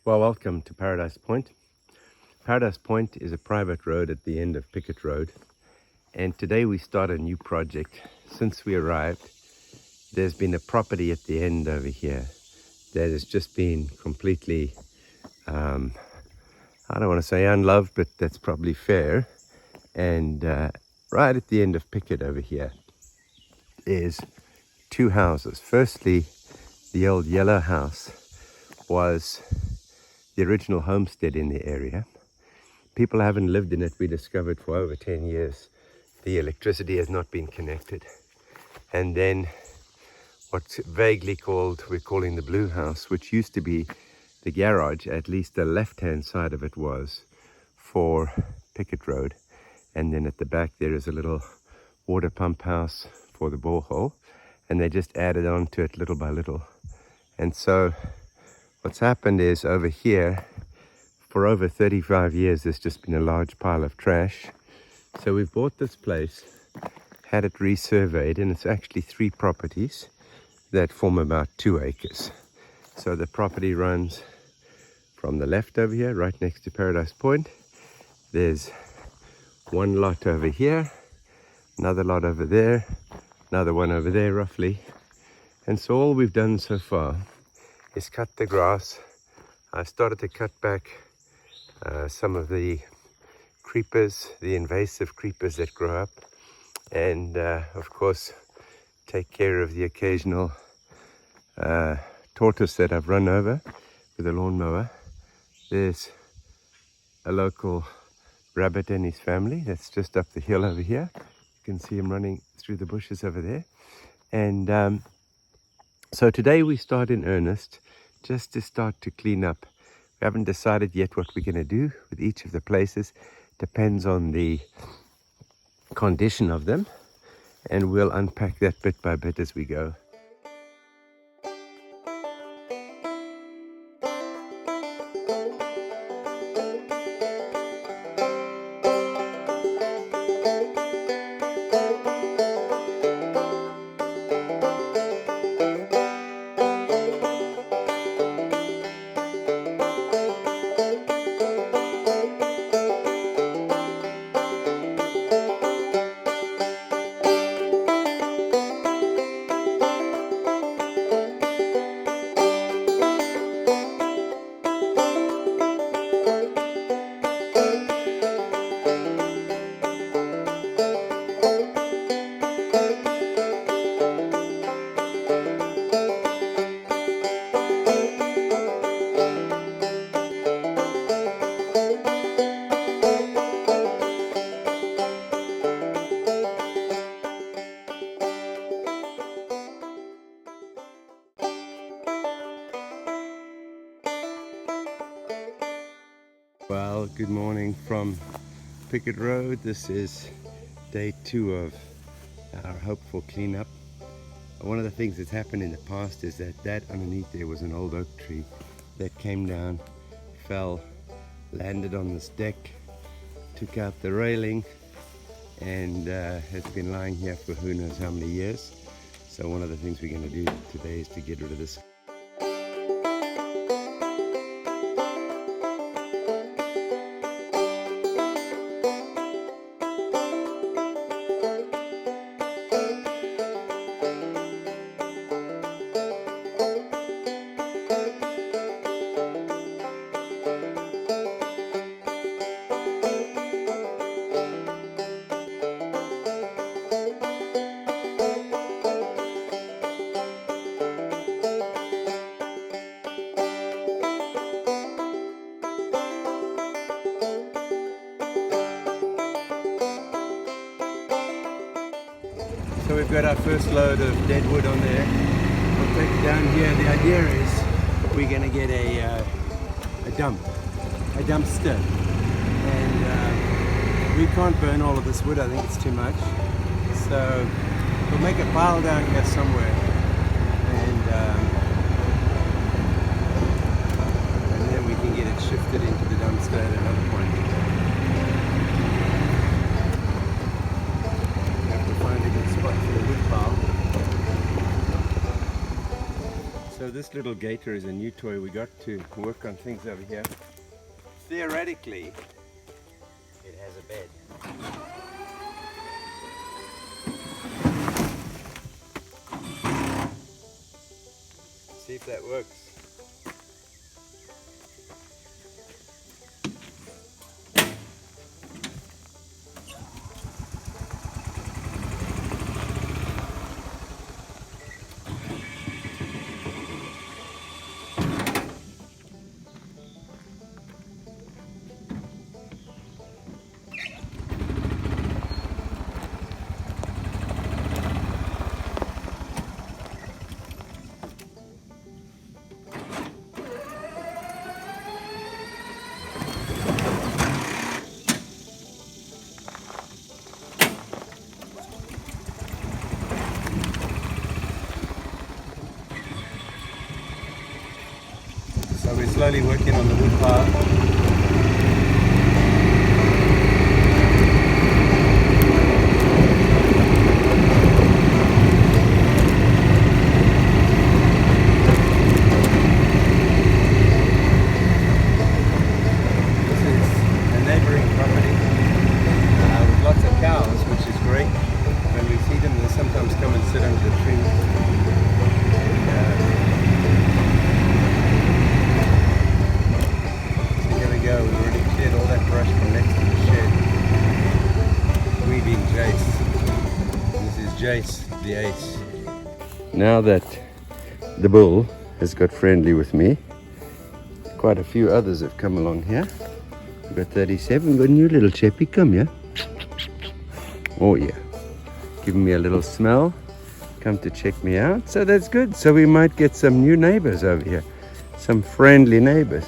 Well, welcome to Paradise Point. Paradise Point is a private road at the end of Pickett Road, and today we start a new project. Since we arrived, there's been a property at the end over here that has just been completely, I don't want to say unloved, but that's probably fair. And right at the end of Pickett over here is two houses. Firstly, the old yellow house was the original homestead in the area. People haven't lived in it, we discovered, for over 10 years. The electricity has not been connected. And then what's vaguely called, we're calling the blue house, which used to be the garage, at least the left-hand side of it was, for Pickett Road. And then at the back there is a little water pump house for the borehole. And they just added on to it little by little. And so what's happened is over here, for over 35 years, there's just been a large pile of trash. So we've bought this place, had it resurveyed, and it's actually 3 properties that form about 2 acres. So the property runs from the left over here, right next to Paradise Point. There's one lot over here, another lot over there, another one over there roughly. And so all we've done so far is cut the grass. I started to cut back some of the creepers, the invasive creepers that grow up, and of course take care of the occasional tortoise that I've run over with a lawnmower. There's a local rabbit and his family that's just up the hill over here. You can see him running through the bushes over there. And so today we start in earnest, just to start to clean up. We haven't decided yet what we're going to do with each of the places. Depends on the condition of them, and we'll unpack that bit by bit as we go. Well, good morning from Pickett Road. This is day 2 of our hopeful cleanup. One of the things that's happened in the past is that underneath there was an old oak tree that came down, fell, landed on this deck, took out the railing, and has been lying here for who knows how many years. So one of the things we're going to do today is to get rid of this. So we've got our first load of dead wood on there. We'll take it down here. The idea is we're going to get a dumpster. And we can't burn all of this wood, I think it's too much. So we'll make a pile down here somewhere. And then we can get it shifted into the dumpster at another point. Spot for the wood pile. So So this little gator is a new toy we got to work on things over here. Theoretically, it has a bed. See if that works. So we're slowly working on the wood pile. This is a neighboring property with lots of cows, which is great. When we see them, they sometimes come and sit under the tree. We've already cleared all that brush from next to the shed. We being Jace. This is Jace, the ace. Now that the bull has got friendly with me, quite a few others have come along here. We've got 37, got a new little chappy, come here. Oh yeah, giving me a little smell, come to check me out, so that's good. So we might get some new neighbors over here, some friendly neighbors.